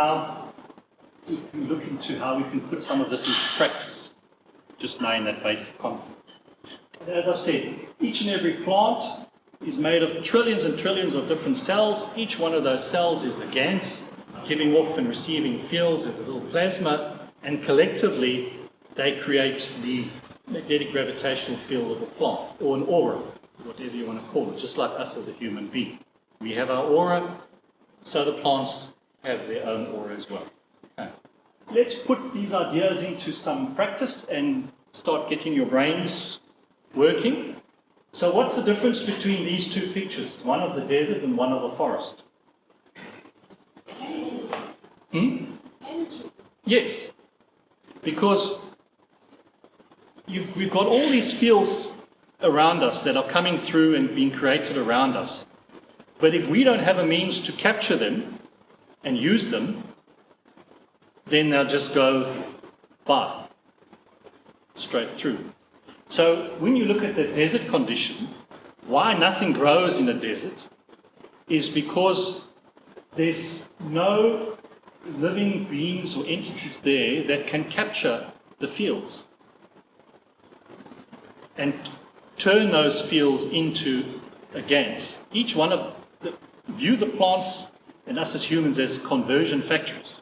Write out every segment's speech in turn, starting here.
now we can look into how we can put some of this into practice, just knowing that basic concept. As I've said, each and every plant is made of trillions and trillions of different cells. Each one of those cells is a GANS, giving off and receiving fields as a little plasma, and collectively they create the magnetic gravitational field of a plant, or an aura, whatever you want to call it, just like us as a human being. We have our aura, so the plants have their own aura as well. Okay. Let's put these ideas into some practice and start getting your brains working. So what's the difference between these two pictures? One of the desert and one of a forest? Energy. Yes, because we've got all these fields around us that are coming through and being created around us. But if we don't have a means to capture them and use them, then they'll just go by, straight through. So when you look at the desert condition, why nothing grows in a desert is because there's no living beings or entities there that can capture the fields and turn those fields into a GANS. Each one of view the plants and us as humans as conversion factories.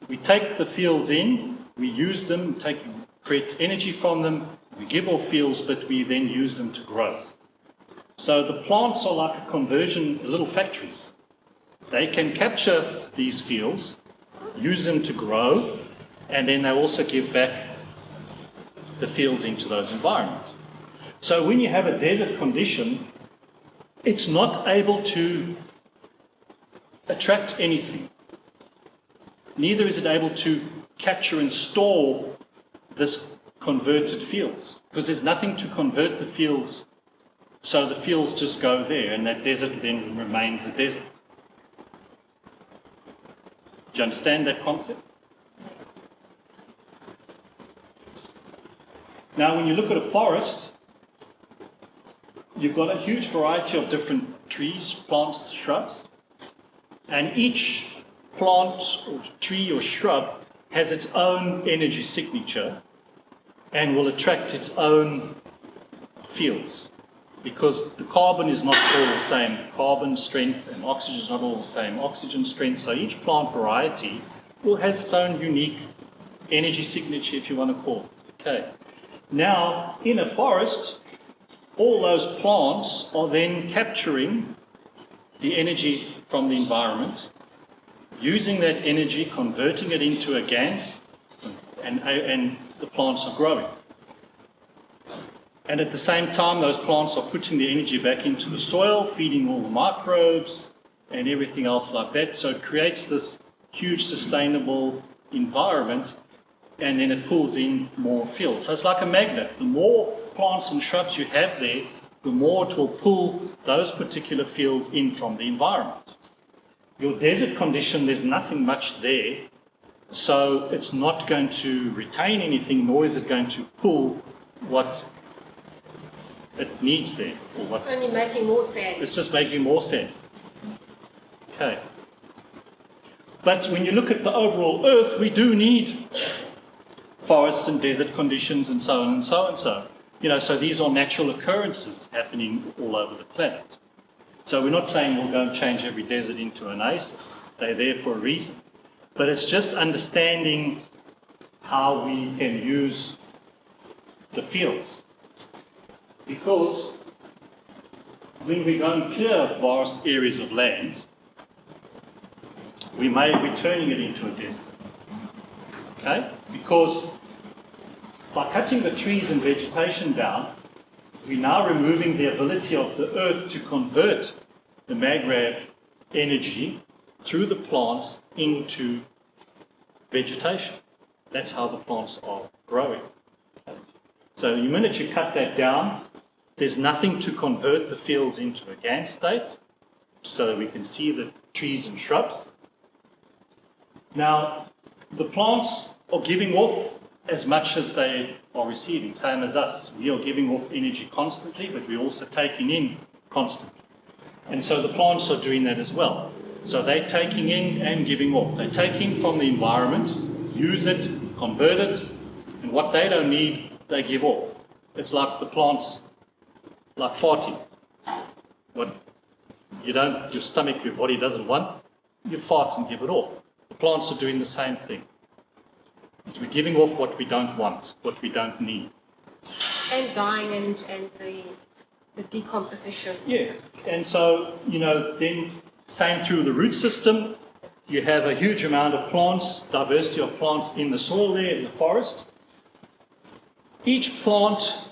We take the fields in, we use them, create energy from them, we give off fields, but we then use them to grow. So the plants are like a conversion, little factories. They can capture these fields, use them to grow, and then they also give back the fields into those environments. So when you have a desert condition, it's not able to attract anything. Neither is it able to capture and store this converted fields, because there's nothing to convert the fields, so the fields just go there, and that desert then remains a desert. Do you understand that concept? Now, when you look at a forest, you've got a huge variety of different trees, plants, shrubs, and each plant or tree or shrub has its own energy signature and will attract its own fields, because the carbon is not all the same carbon strength and oxygen is not all the same oxygen strength, so each plant variety has its own unique energy signature, if you want to call it. Okay. Now, in a forest, all those plants are then capturing the energy from the environment, using that energy, converting it into a GANS, and the plants are growing. And at the same time, those plants are putting the energy back into the soil, feeding all the microbes and everything else like that. So it creates this huge sustainable environment, and then it pulls in more fields. So it's like a magnet. The more plants and shrubs you have there, the more it will pull those particular fields in from the environment. Your desert condition, there's nothing much there, so it's not going to retain anything, nor is it going to pull what it needs there. Or what, it's only making more sand. It's just making more sand. Okay. But when you look at the overall Earth, we do need forests and desert conditions and so on and so on and so. So these are natural occurrences happening all over the planet. So we're not saying we'll go and change every desert into an oasis. They're there for a reason. But it's just understanding how we can use the fields. Because when we go and clear vast areas of land, we may be turning it into a desert. Okay? Because by cutting the trees and vegetation down, we're now removing the ability of the earth to convert the maggrav energy through the plants into vegetation. That's how the plants are growing. So the minute you cut that down, there's nothing to convert the fields into a GANS state, so that we can see the trees and shrubs. Now, the plants are giving off as much as they are receiving, same as us. We are giving off energy constantly, but we're also taking in constantly. And so the plants are doing that as well. So they're taking in and giving off. They take in from the environment, use it, convert it, and what they don't need, they give off. It's like the plants, like farting. What your stomach, your body doesn't want, you fart and give it off. The plants are doing the same thing. We're giving off what we don't want, what we don't need. And dying and the decomposition. Yeah, and so, then same through the root system, you have a huge amount of plants, diversity of plants in the soil there, in the forest. Each plant,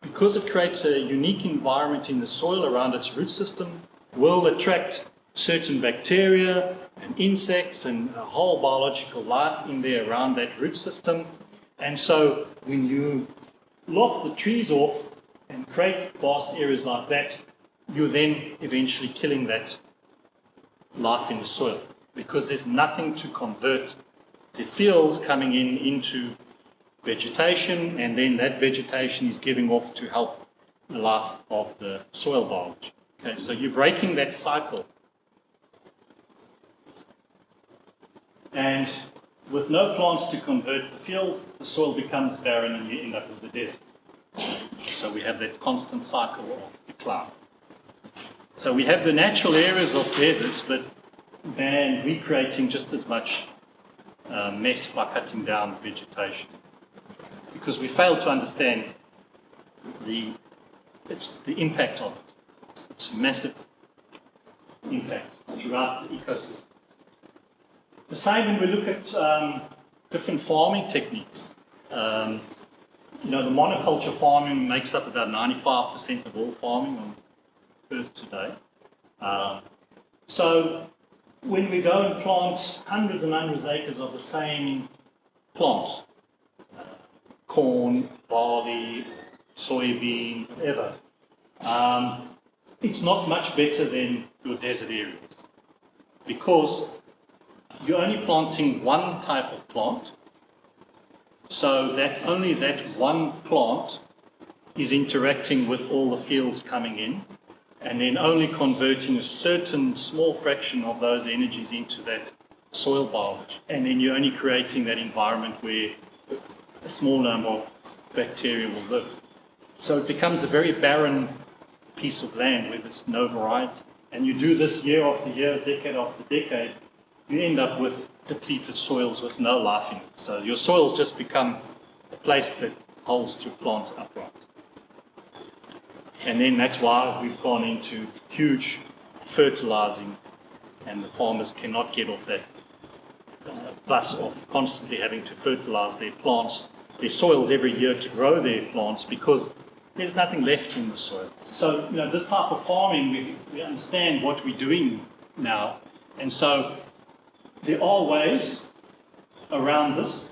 because it creates a unique environment in the soil around its root system, will attract certain bacteria and insects and a whole biological life in there around that root system. And so when you lop the trees off and create vast areas like that, you're then eventually killing that life in the soil, because there's nothing to convert the fields coming into vegetation, and then that vegetation is giving off to help the life of the soil biology. Okay, so you're breaking that cycle. And with no plants to convert the fields, the soil becomes barren and you end up with the desert. So we have that constant cycle of decline. So we have the natural areas of deserts, but we're creating just as much mess by cutting down vegetation. Because we fail to understand the impact of it. It's a massive impact throughout the ecosystem. The same when we look at different farming techniques. The monoculture farming makes up about 95% of all farming on Earth today. So when we go and plant hundreds and hundreds of acres of the same plant, corn, barley, soybean, whatever, it's not much better than your desert areas, because you're only planting one type of plant, so that only that one plant is interacting with all the fields coming in, and then only converting a certain small fraction of those energies into that soil biology. And then you're only creating that environment where a small number of bacteria will live. So it becomes a very barren piece of land where there's no variety. And you do this year after year, decade after decade, you end up with depleted soils with no life in it. So your soils just become a place that holds the plants upright. And then that's why we've gone into huge fertilizing, and the farmers cannot get off that bus of constantly having to fertilize their plants, their soils every year to grow their plants, because there's nothing left in the soil. So, this type of farming, we understand what we're doing now, and so there are ways around this.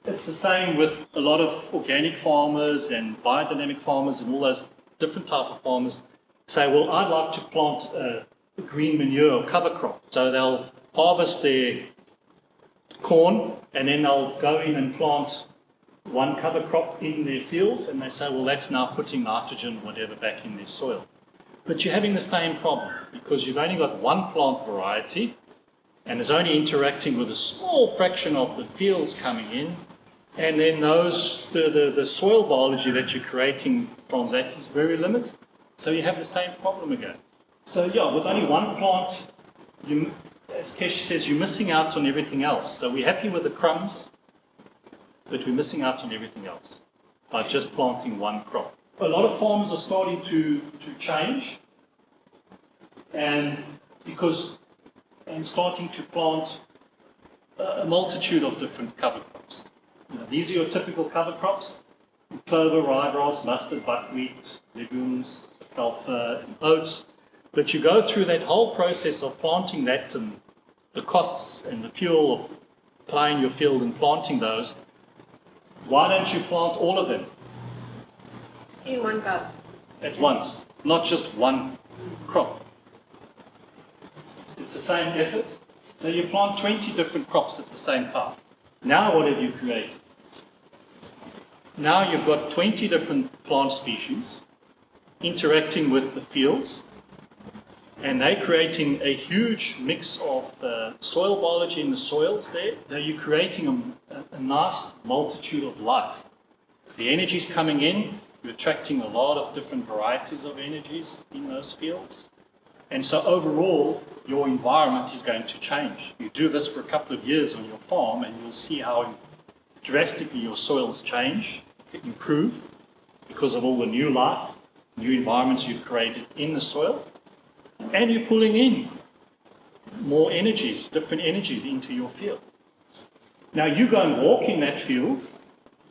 It's the same with a lot of organic farmers and biodynamic farmers and all those different type of farmers say, well, I'd like to plant a green manure or cover crop. So they'll harvest their corn and then they'll go in and plant one cover crop in their fields, and they say, well, that's now putting nitrogen, whatever, back in their soil. But you're having the same problem, because you've only got one plant variety, and it's only interacting with a small fraction of the fields coming in, and then the soil biology that you're creating from that is very limited. So you have the same problem again. So with only one plant, as Keshi says, you're missing out on everything else. So we're happy with the crumbs, but we're missing out on everything else by just planting one crop. A lot of farmers are starting to change, and starting to plant a multitude of different cover crops. These are your typical cover crops: clover, ryegrass, mustard, buckwheat, legumes, alfalfa, and oats. But you go through that whole process of planting that, and the costs and the fuel of ploughing your field and planting those. Why don't you plant all of them? In one go. At once, not just one crop. It's the same effort. So you plant 20 different crops at the same time. Now what have you created? Now you've got 20 different plant species interacting with the fields, and they're creating a huge mix of soil biology in the soils there. You're creating a nice multitude of life. The energy's coming in, you're attracting a lot of different varieties of energies in those fields. And so overall, your environment is going to change. You do this for a couple of years on your farm and you'll see how drastically your soils change, improve, because of all the new life, new environments you've created in the soil. And you're pulling in more energies, different energies into your field. Now you go and walk in that field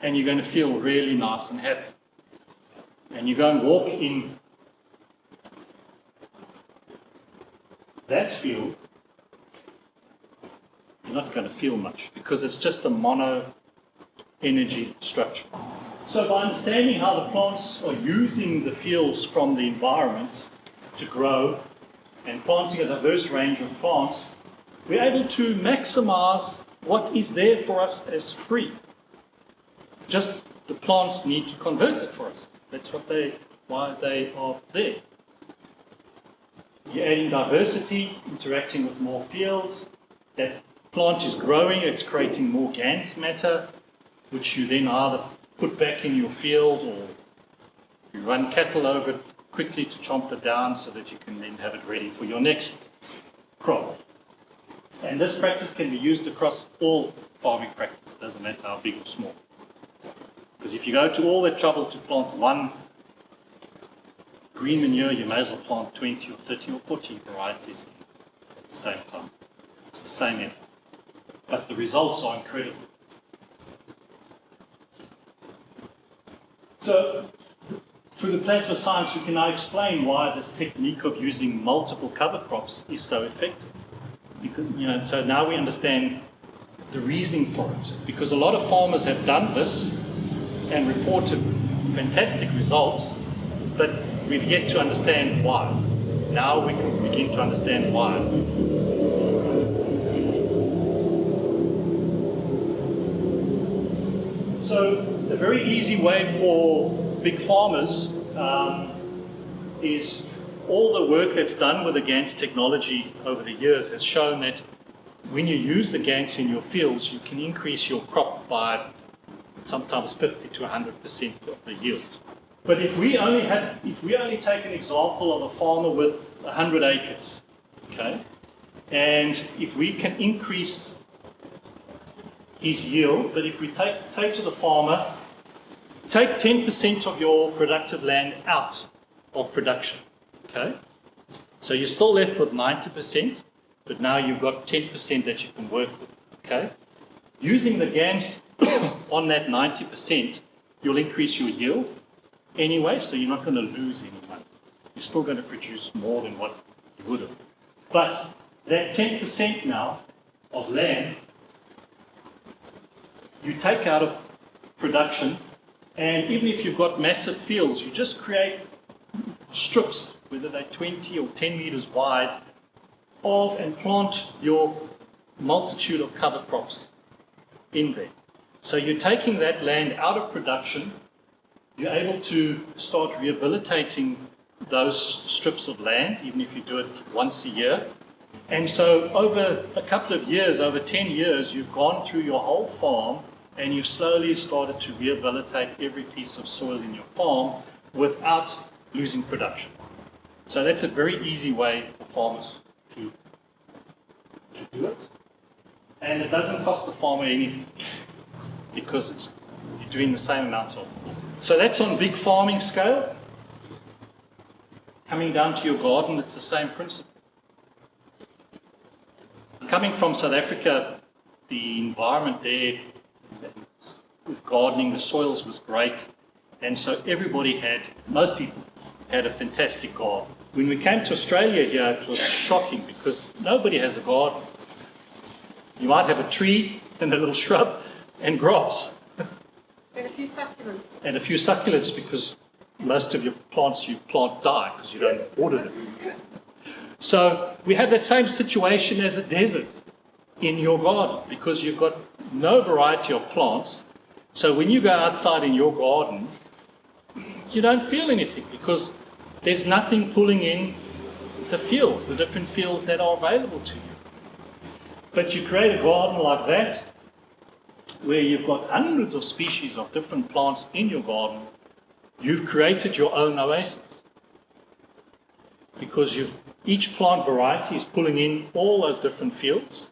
and you're going to feel really nice and happy. And you go and walk in that field, you're not going to feel much because it's just a mono energy structure. So by understanding how the plants are using the fields from the environment to grow and planting a diverse range of plants, we're able to maximize what is there for us as free. Just the plants need to convert it for us. That's why they are there. You're adding diversity, interacting with more fields. That plant is growing, it's creating more GANs matter, which you then either put back in your field or you run cattle over it quickly to chomp it down so that you can then have it ready for your next crop. And this practice can be used across all farming practice, doesn't matter how big or small. Because if you go to all that trouble to plant one green manure, you may as well plant 20 or 30 or 40 varieties at the same time. It's the same effort. But the results are incredible. So, through the plasma science, we can now explain why this technique of using multiple cover crops is so effective. So now we understand the reasoning for it. Because a lot of farmers have done this and reported fantastic results, but we've yet to understand why. Now we can begin to understand why. So a very easy way for big farmers is all the work that's done with the GANs technology over the years has shown that when you use the GANs in your fields, you can increase your crop by sometimes 50 to 100% of the yield. But if we only take an example of a farmer with 100 acres, okay, and if we can increase his yield, but if we say to the farmer, take 10% of your productive land out of production, okay? So you're still left with 90%, but now you've got 10% that you can work with, okay? Using the GANs on that 90%, you'll increase your yield anyway, so you're not going to lose any money. You're still going to produce more than what you would have. But that 10% now of land, you take out of production, and even if you've got massive fields, you just create strips, whether they're 20 or 10 meters wide, and plant your multitude of cover crops in there. So you're taking that land out of production, you're able to start rehabilitating those strips of land, even if you do it once a year. And so over a couple of years, over 10 years, you've gone through your whole farm and you've slowly started to rehabilitate every piece of soil in your farm without losing production. So that's a very easy way for farmers to do it. And it doesn't cost the farmer anything because you're doing the same amount of. So that's on big farming scale. Coming down to your garden, it's the same principle. Coming from South Africa, the environment there with gardening, the soils was great, and so most people had a fantastic garden. When we came to Australia here, it was shocking because nobody has a garden. You might have a tree and a little shrub and grass. And a few succulents. And a few succulents because most of your plants you plant die because you don't water them. So we have that same situation as a desert in your garden because you've got no variety of plants. So when you go outside in your garden, you don't feel anything because there's nothing pulling in the fields, the different fields that are available to you. But you create a garden like that, where you've got hundreds of species of different plants in your garden, you've created your own oasis. Because each plant variety is pulling in all those different fields,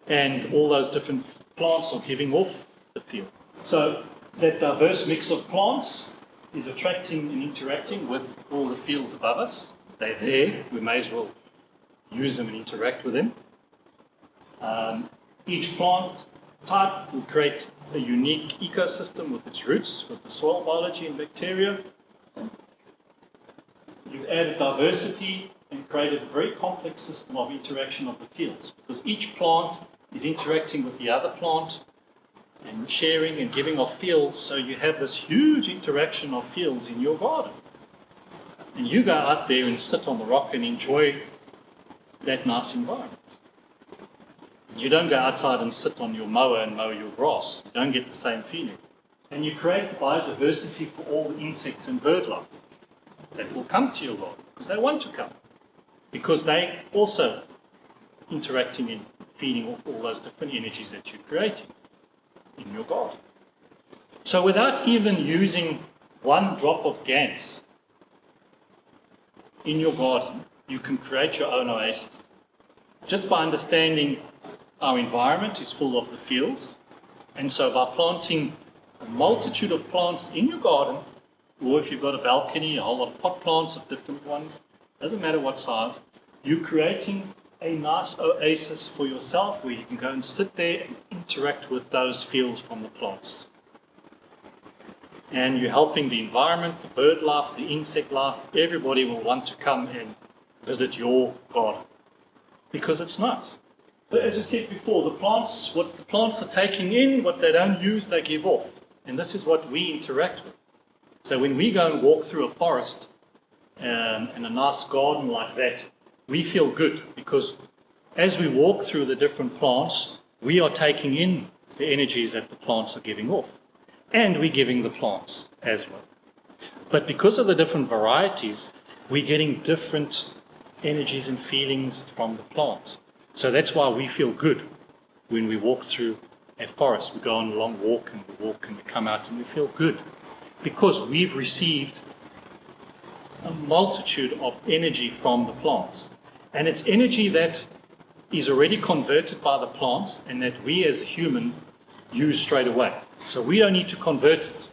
and all those different plants are giving off the field. So that diverse mix of plants is attracting and interacting with all the fields above us. They're there, we may as well use them and interact with them. Each plant type will create a unique ecosystem with its roots, with the soil biology and bacteria. You've added diversity and created a very complex system of interaction of the fields, because each plant is interacting with the other plant and sharing and giving off fields, so you have this huge interaction of fields in your garden. And you go out there and sit on the rock and enjoy that nice environment. You don't go outside and sit on your mower and mow your grass. You don't get the same feeling. And you create biodiversity for all the insects and bird life that will come to your garden, because they want to come, because they also interacting and feeding off all those different energies that you're creating in your garden. So without even using one drop of GANs in your garden, you can create your own oasis. Just by understanding our environment is full of the fields, and so by planting a multitude of plants in your garden, or if you've got a balcony, a whole lot of pot plants of different ones, doesn't matter what size, you're creating a nice oasis for yourself where you can go and sit there and interact with those fields from the plants. And you're helping the environment, the bird life, the insect life. Everybody will want to come and visit your garden because it's nice. But as I said before, the plants, what the plants are taking in, what they don't use, they give off. And this is what we interact with. So when we go and walk through a forest in a nice garden like that, we feel good, because as we walk through the different plants, we are taking in the energies that the plants are giving off. And we're giving the plants as well. But because of the different varieties, we're getting different energies and feelings from the plants. So that's why we feel good when we walk through a forest. We go on a long walk and we come out and we feel good, because we've received a multitude of energy from the plants. And it's energy that is already converted by the plants and that we as a human use straight away. So we don't need to convert it.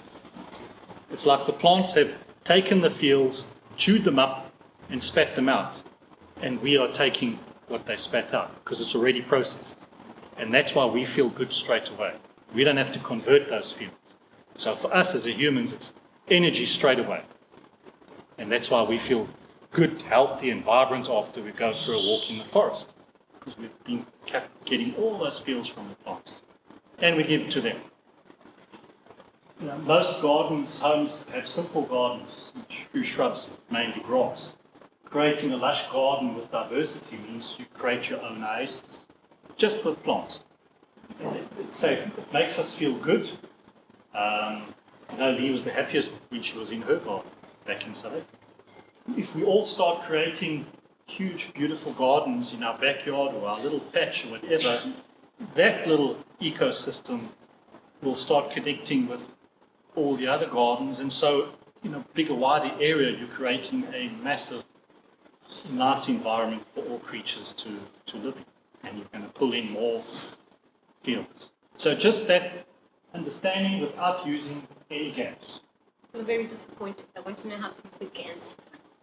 It's like the plants have taken the fields, chewed them up and spat them out. And we are taking what they spat out because it's already processed. And that's why we feel good straight away. We don't have to convert those fields. So for us as humans, it's energy straight away. And that's why we feel good, healthy and vibrant after we go for a walk in the forest, because we've been getting all those feels from the plants. And we give it to them. You know, most gardens, homes have simple gardens, few shrubs, mainly grass. Creating a lush garden with diversity means you create your own oasis, just with plants. It makes us feel good. Lee was the happiest when she was in her garden back in South Africa. If we all start creating huge, beautiful gardens in our backyard or our little patch or whatever, that little ecosystem will start connecting with all the other gardens. And so, in a bigger, wider area, you're creating a massive, nice environment for all creatures to live in. And you're going to pull in more fields. So just that understanding without using any GANs. I'm very disappointed. I want to know how to use the GANs.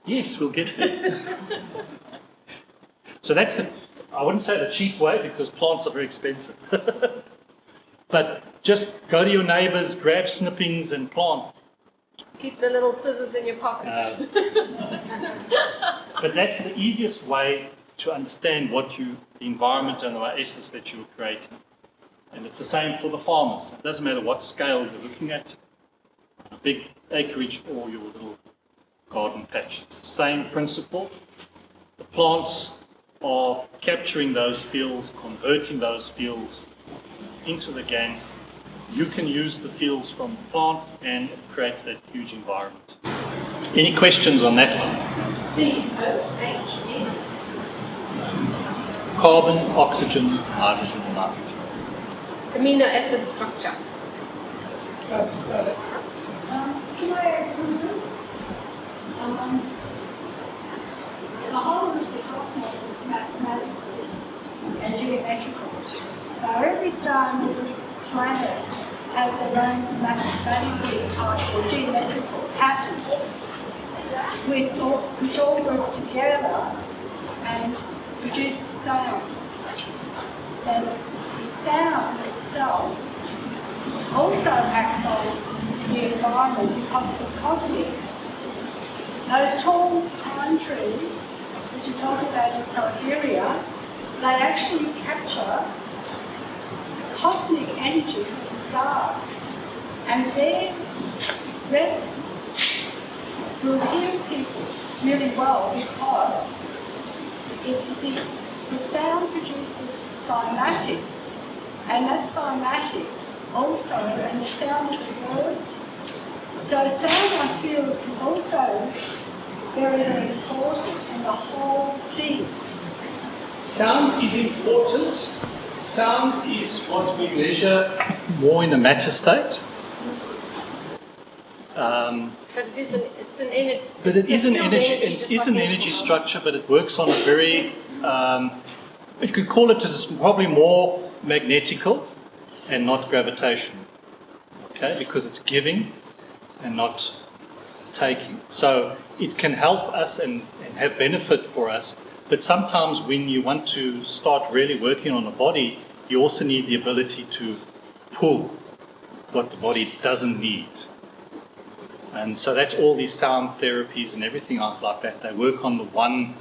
Yes, we'll get there. So that's I wouldn't say the cheap way, because plants are very expensive. But just go to your neighbours, grab snippings and plant. Keep the little scissors in your pocket. But that's the easiest way to understand the environment and the oasis that you're creating. And it's the same for the farmers. It doesn't matter what scale you're looking at, a big acreage or your little garden patch. It's the same principle. The plants are capturing those fields, converting those fields into the GANs. You can use the fields from the plant and it creates that huge environment. Any questions on that one? C-O-H-N. Carbon, oxygen, hydrogen, and nitrogen. Amino acid structure. Can I add something? The whole of the cosmos is mathematical and geometrical. So every star and every planet has their own mathematically type or geometrical pattern, which all works together and produces sound. And it's the sound itself also acts on the environment because it's cosmic. Those tall pine trees that you talk about in Siberia, they actually capture cosmic energy from the stars, and their resin will heal people really well because it's the sound produces cymatics, and that cymatics also, and the sound of the words. So sound, I feel, is also very, very important in the whole thing. Sound is important. Sound is what we measure more in a matter state. But it's an energy. But it is an energy. It just is like an energy structure, but it works on a very. You could call it as probably more magnetical and not gravitational. Okay, because it's giving and not taking. So it can help us and have benefit for us. But sometimes when you want to start really working on a body, you also need the ability to pull what the body doesn't need. And so that's all these sound therapies and everything like that. They work on the one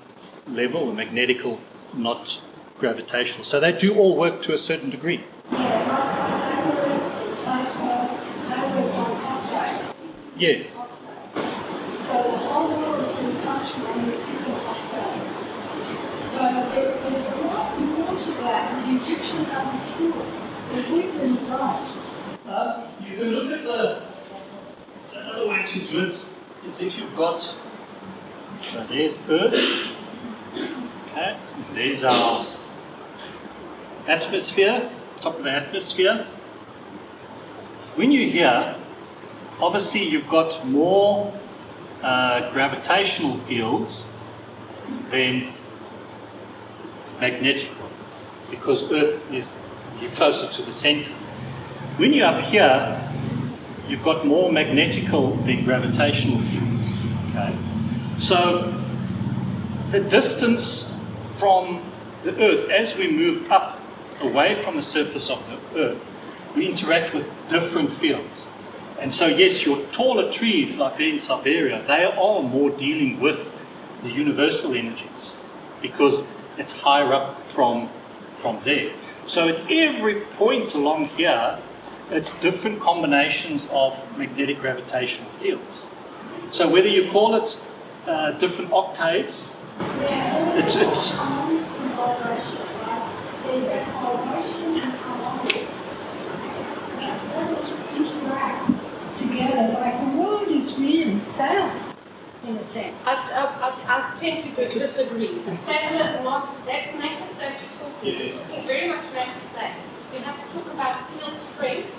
level, the magnetical, not gravitational. So they do all work to a certain degree. Yes. So the whole world is in function on these different aspects. So there's a lot more to that than the Egyptians understood, that we've been right. You can look at another way to do it is if you've got, so there's Earth, okay, there's our atmosphere, top of the atmosphere. When you're here, obviously you've got more gravitational fields than magnetical, because Earth is, you're closer to the center. When you're up here, you've got more magnetical than gravitational fields. Okay? So the distance from the Earth, as we move up away from the surface of the Earth, we interact with different fields. And so yes, your taller trees like there in Siberia, they are more dealing with the universal energies because it's higher up from there. So at every point along here, it's different combinations of magnetic gravitational fields. So whether you call it different octaves, it's There's that vibration and harmony that interacts together. Like the world is really sound, in a sense. I tend to disagree. That is not, that's matter state you're talking. You're talking very much matter state. You have to talk about field strength,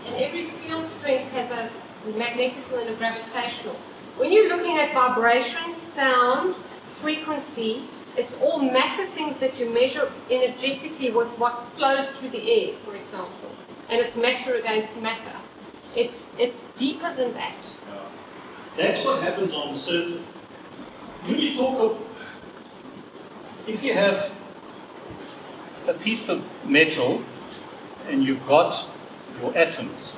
and every field strength has a magnetical and a gravitational. When you're looking at vibration, sound, frequency, it's all matter things that you measure energetically with what flows through the air, for example. And it's matter against matter. It's deeper than that. That's what happens on the surface. When you talk of, if you have a piece of metal and you've got your atoms,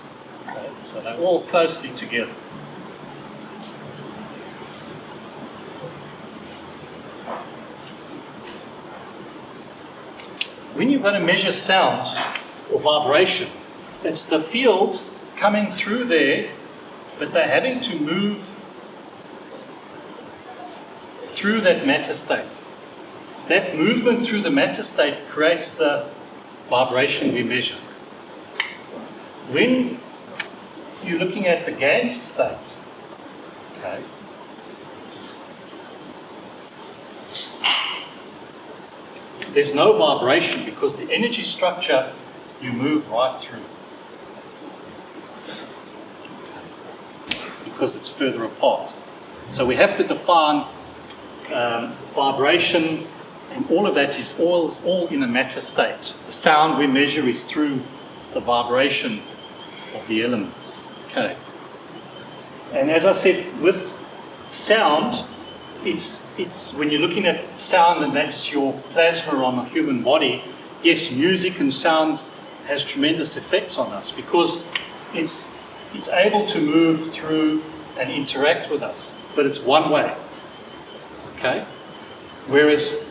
okay, so they're all closely together. When you're going to measure sound or vibration, it's the fields coming through there, but they're having to move through that matter state. That movement through the matter state creates the vibration we measure. When you're looking at the gas state, okay, there's no vibration because the energy structure you move right through. Because it's further apart. So we have to define vibration, and all of that is all in a matter state. The sound we measure is through the vibration of the elements. Okay. And as I said, with sound, it's when you're looking at sound and that's your plasma on a human body, yes, music and sound has tremendous effects on us because it's able to move through and interact with us, but it's one way. Okay? Whereas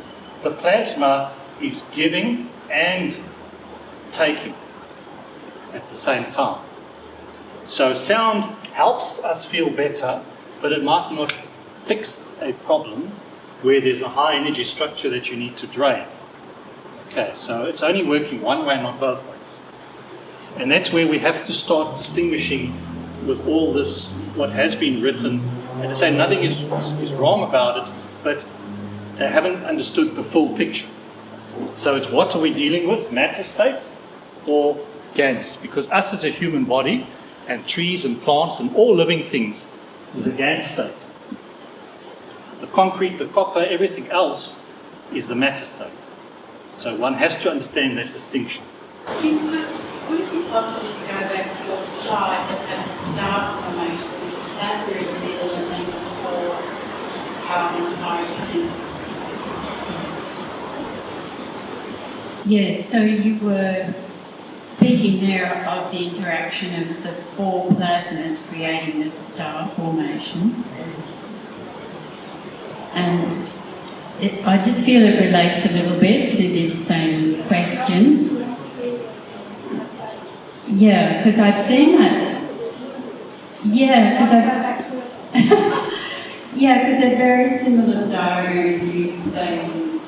the plasma is giving and taking at the same time. So sound helps us feel better, but it might not fix a problem where there's a high energy structure that you need to drain. Okay, so it's only working one way, not both ways. And that's where we have to start distinguishing with all this, what has been written, and to say nothing is wrong about it, but they haven't understood the full picture. So it's what are we dealing with, matter state or GANs? Because us as a human body, and trees and plants and all living things is a GAN state. The concrete, the copper, everything else is the matter state. So one has to understand that distinction. Would it be possible to go back to your slide that had the star formation, that's where it revealed and then before carbon and hydrogen? Yes, so you were speaking there of the interaction of the four plasmas creating this star formation. And I just feel it relates a little bit to this same question. Yeah, because I've seen that. Yeah, because they're very similar diagrams used, say, in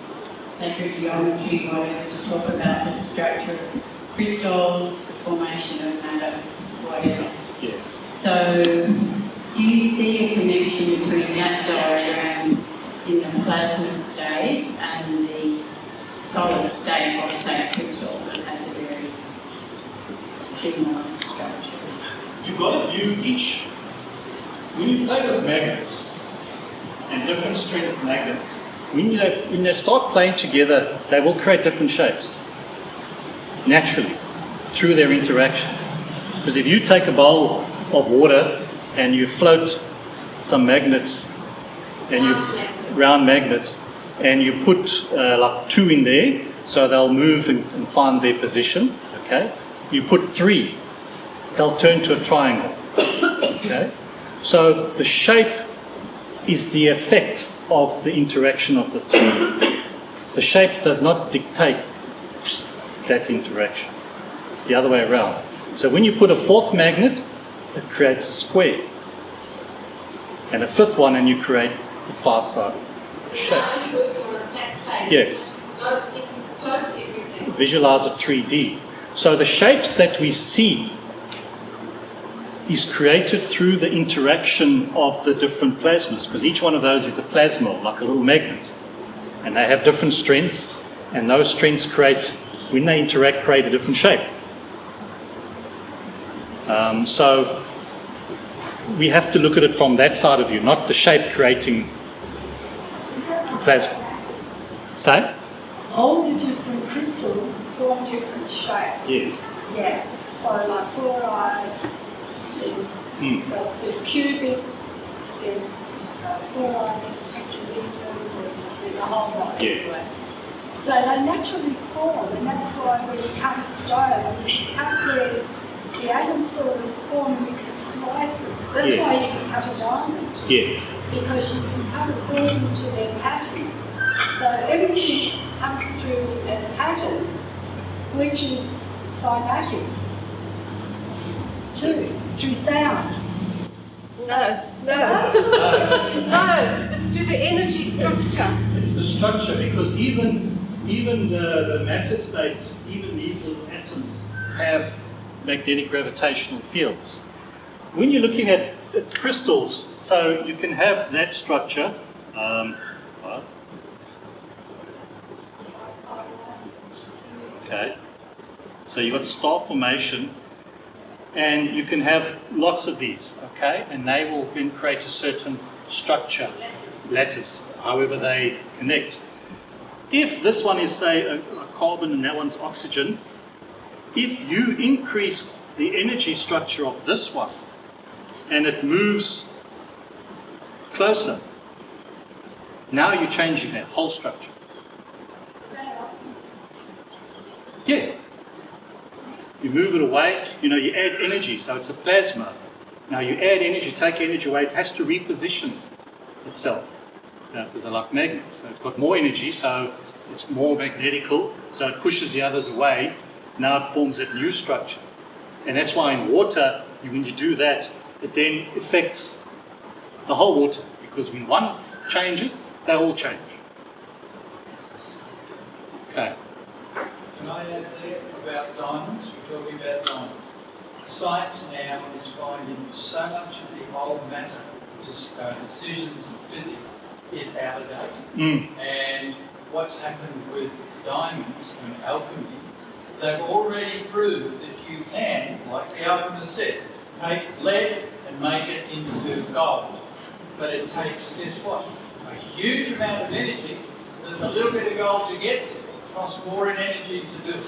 sacred geometry, whatever, to talk about the structure of crystals, the formation of matter, whatever. Yeah. So, do you see a connection between that diagram in the plasma state and the solid state of, say, a crystal that has a very similar structure? You've got to view each. When you play with magnets and different strength magnets, when they start playing together, they will create different shapes naturally through their interaction. Because if you take a bowl of water and you float some magnets and round magnets and you put like two in there, so they'll move and find their position. Okay, you put three, they'll turn to a triangle. Okay, so the shape is the effect of the interaction of the three. The shape does not dictate that interaction. It's the other way around. So when you put a fourth magnet, it creates a square. And a fifth one, and you create the five-sided shape. Only working on a flat plate. Yes. It floats everything. Visualize it 3D. So the shapes that we see is created through the interaction of the different plasmas, because each one of those is a plasma, like a little magnet. And they have different strengths, and those strengths create, when they interact, create a different shape. So we have to look at it from that side of view, not the shape creating plasma. Say? All the different crystals form different shapes. Yes. Yeah. So like fluoride, there's cubic, there's fluoride, there's tetrahedron, there's a whole lot anyway. So they naturally form, and that's why when you cut a stone, you cut where the atoms sort of form into slices. That's why you can cut a diamond. Yeah. Because you can cut according to their pattern. So everything comes through as patterns, which is cymatics too, through sound. No. No, it's through the energy structure. It's the structure, because even the matter states, even these little atoms have magnetic gravitational fields. When you're looking at crystals, so you can have that structure. Okay, so you've got star formation, and you can have lots of these, okay, and they will then create a certain structure, lattice, however they connect. If this one is, say, a carbon and that one's oxygen, if you increase the energy structure of this one and it moves closer, now you're changing that whole structure. Yeah. You move it away, you add energy, so it's a plasma. Now you add energy, take energy away, it has to reposition itself. Because they're like magnets, so it's got more energy, so it's more magnetical, so it pushes the others away. Now it forms that new structure. And that's why in water, when you do that, it then affects the whole water, because when one changes, they all change. Okay. Can I add there about diamonds? We're talking about diamonds. Science now is finding so much of the old matter, just decisions and physics, is out of date. And what's happened with diamonds and alchemy, they've already proved that you can, like the alchemist said, take lead and make it into gold. But it takes, guess what? A huge amount of energy that the little bit of gold you get costs more in energy to do.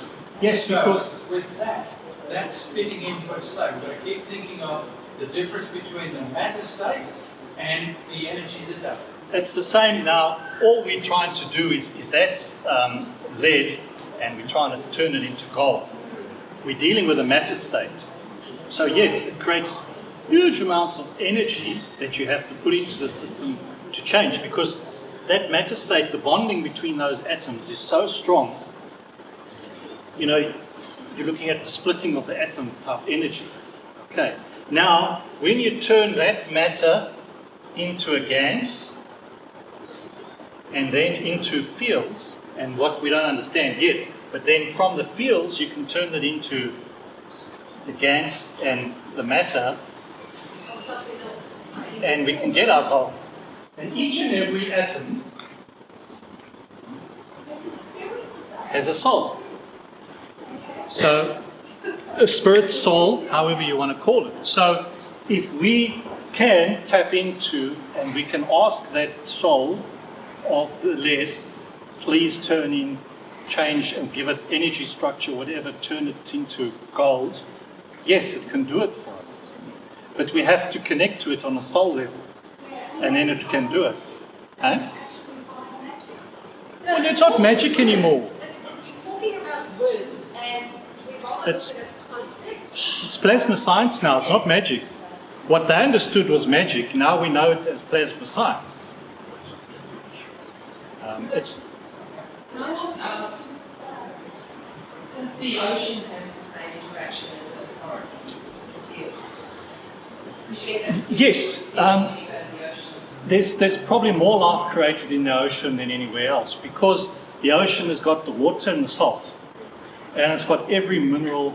Yes, so because with that, that's fitting into what you say. We've got to keep thinking of the difference between the matter state and the energy that does. it's the same now. All we're trying to do is, if that's lead and we're trying to turn it into gold, we're dealing with a matter state. So yes, it creates huge amounts of energy that you have to put into the system to change, because that matter state, the bonding between those atoms is so strong. You're looking at the splitting of the atom type energy. Okay, now when you turn that matter into a gas and then into fields, and what we don't understand yet, but then from the fields you can turn it into the gas and the matter, Or something else. and we can get our gold. And each and every atom It's a spirit stuff. has a soul. So, a spirit, soul, however you want to call it. So, if we can tap into and we can ask that soul of the lead, please change and give it energy structure, whatever, turn it into gold, yes, it can do it for us. But we have to connect to it on a soul level, and then it can do it. Huh? Well, it's not magic anymore. You're talking about words, and we've all It's- looked at concept. It's plasma science now, it's not magic. What they understood was magic, now we know it as plasma science. It's Can I just ask, does the ocean have the same interaction as a forest fields? yes, When you go to the ocean. there's probably more life created in the ocean than anywhere else, because the ocean has got the water and the salt, and it's got every mineral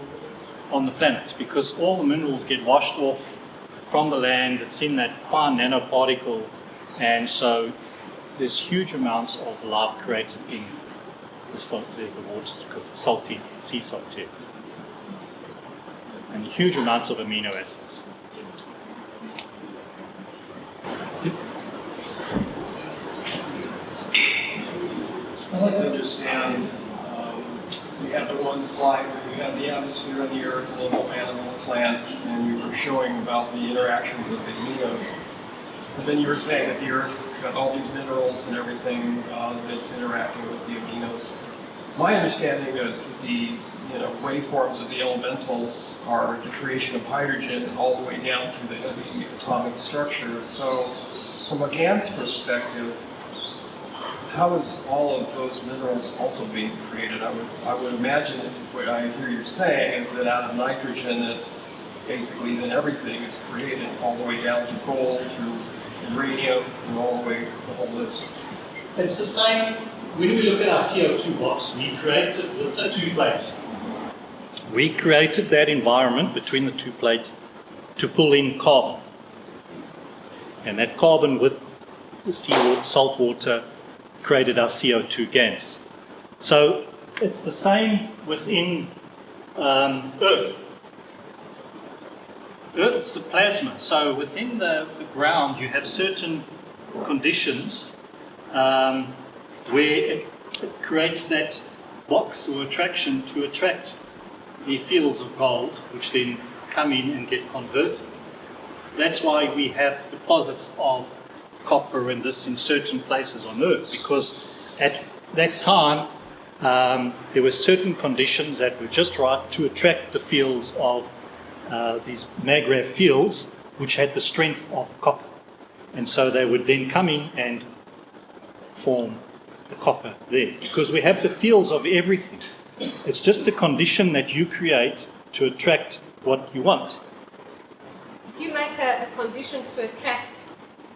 on the planet, because all the minerals get washed off from the land. It's in that fine nanoparticle, and so there's huge amounts of life created in the waters, because it's salty, sea salt, yes. And huge amounts of amino acids. I'd like to understand, we had the one slide where you had the atmosphere of the earth, local animal, plants, and you were showing about the interactions of the aminos. But then you were saying that the earth's got all these minerals and everything that's interacting with the aminos. My understanding is that the waveforms of the elementals are the creation of hydrogen all the way down through the heavy atomic structure. So from a GAN's perspective, how is all of those minerals also being created? I would imagine if what I hear you saying is that out of nitrogen, that basically then everything is created all the way down to gold, through uranium, and all the way the whole list. It's the same, when we look at our CO2 box, we created with the two plates. We created that environment between the two plates to pull in carbon. And that carbon with the salt water created our CO2 gas. So it's the same within Earth. Earth's a plasma, so within the ground you have certain conditions where it creates that box or attraction to attract the fields of gold, which then come in and get converted. That's why we have deposits of copper and this in certain places on Earth, because at that time there were certain conditions that were just right to attract the fields of these maggrav fields, which had the strength of copper. And so they would then come in and form the copper there, because we have the fields of everything. It's just a condition that you create to attract what you want. If you make a condition to attract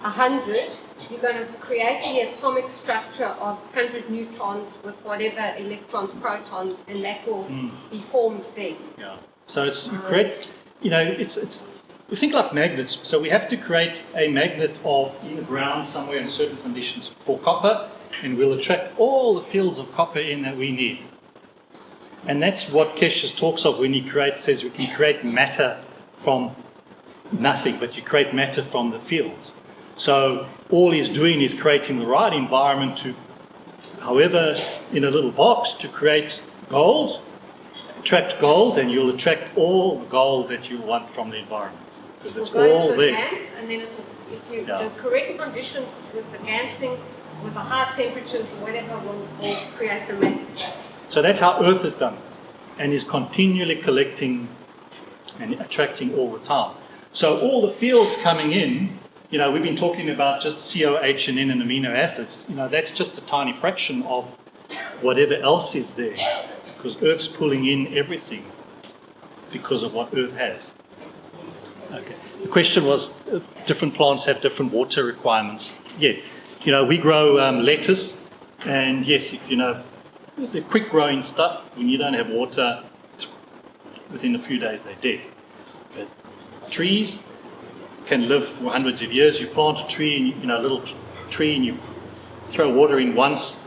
100, you're going to create the atomic structure of 100 neutrons with whatever electrons, protons, and that will be formed then. Yeah. So it's you create, it's we think like magnets. So we have to create a magnet in the ground somewhere in certain conditions for copper, and we'll attract all the fields of copper in that we need. And that's what Keshe talks of when he says we can create matter from nothing, but you create matter from the fields. So all he's doing is creating the right environment to, however, in a little box to create gold, attract gold, and you'll attract all the gold that you want from the environment, because it's all there. And then the correct conditions with the gansing, with the high temperatures or whatever, will create the matter state. So that's how Earth has done it, and is continually collecting and attracting all the time. So all the fields coming in, we've been talking about just COH and N and amino acids. That's just a tiny fraction of whatever else is there, because Earth's pulling in everything because of what Earth has. Okay. The question was, different plants have different water requirements. Yeah. We grow lettuce, and yes, if the quick growing stuff, when you don't have water, within a few days they're dead. But trees can live for hundreds of years. You plant a tree, a little tree, and you throw water in once,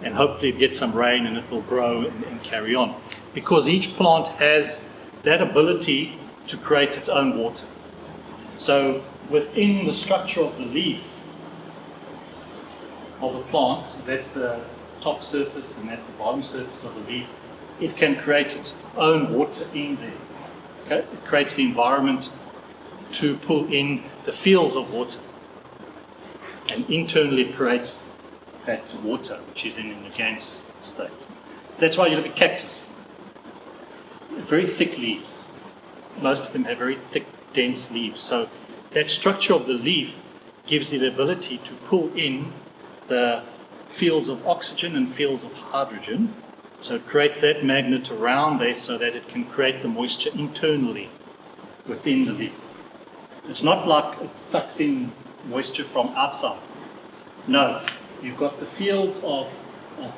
and hopefully it gets some rain and it will grow and carry on. Because each plant has that ability to create its own water. So within the structure of the leaf of the plant, that's the top surface and that's the bottom surface of the leaf, it can create its own water in there. Okay? It creates the environment to pull in the fields of water. And internally it creates that water, which is in the GANS state. That's why you look at cactus. Very thick leaves. Most of them have very thick, dense leaves. So that structure of the leaf gives it the ability to pull in the fields of oxygen and fields of hydrogen. So it creates that magnet around there so that it can create the moisture internally within the leaf. It's not like it sucks in moisture from outside. No, you've got the fields of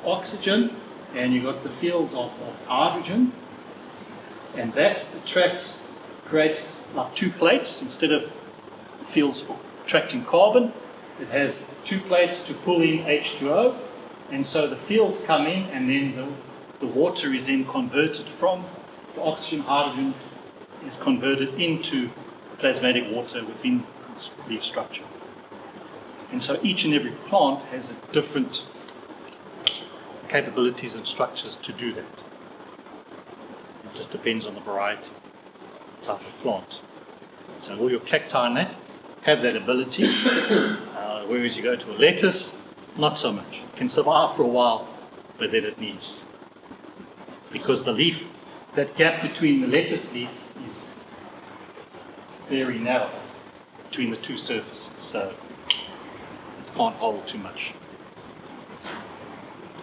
oxygen and you've got the fields of hydrogen, and that creates like two plates instead of fields for attracting carbon. It has two plates to pull in H2O, and so the fields come in, and then the water is then converted from the oxygen, hydrogen is converted into plasmatic water within its leaf structure. And so each and every plant has different capabilities and structures to do that. It just depends on the variety, type of plant. So all your cacti and that have that ability, whereas you go to a lettuce, not so much. It can survive for a while, but then it needs. Because the leaf, that gap between the lettuce leaf is very narrow between the two surfaces, so it can't hold too much.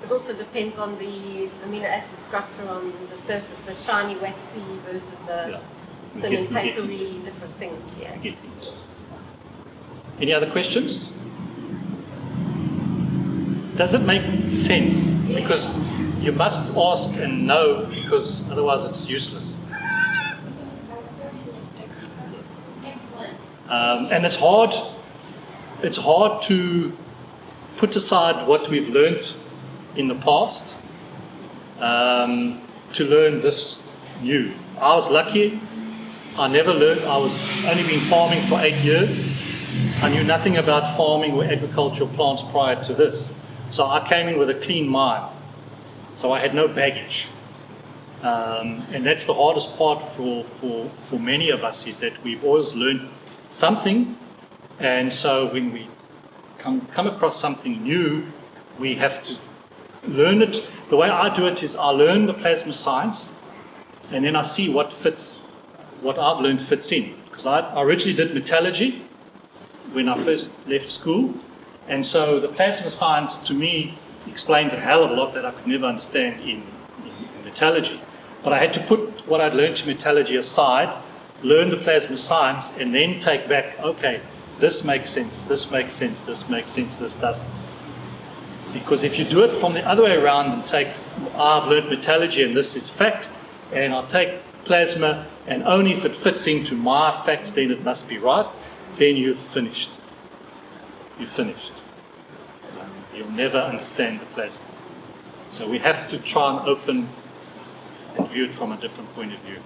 It also depends on the amino acid structure on the surface, the shiny, waxy versus the thin and papery, different things. Yeah. Any other questions? Does it make sense? Because you must ask and know, because otherwise it's useless. And it's hard to put aside what we've learnt in the past to learn this new. I was lucky. I never learned. I was only been farming for 8 years. I knew nothing about farming or agricultural plants prior to this. So I came in with a clean mind. So I had no baggage. And that's the hardest part for many of us, is that we've always learned something. And so when we come across something new, we have to learn it. The way I do it is I learn the plasma science, and then I see what I've learned fits in. Because I originally did metallurgy when I first left school, and so the plasma science to me explains a hell of a lot that I could never understand in metallurgy. But I had to put what I'd learned in metallurgy aside, learn the plasma science, and then take back, okay, this makes sense, this makes sense, this makes sense, this doesn't. Because if you do it from the other way around and say, I've learned metallurgy and this is fact, and I'll take plasma, and only if it fits into my facts, then it must be right, then you've finished. You've finished. You'll never understand the plasma. So we have to try and open and view it from a different point of view.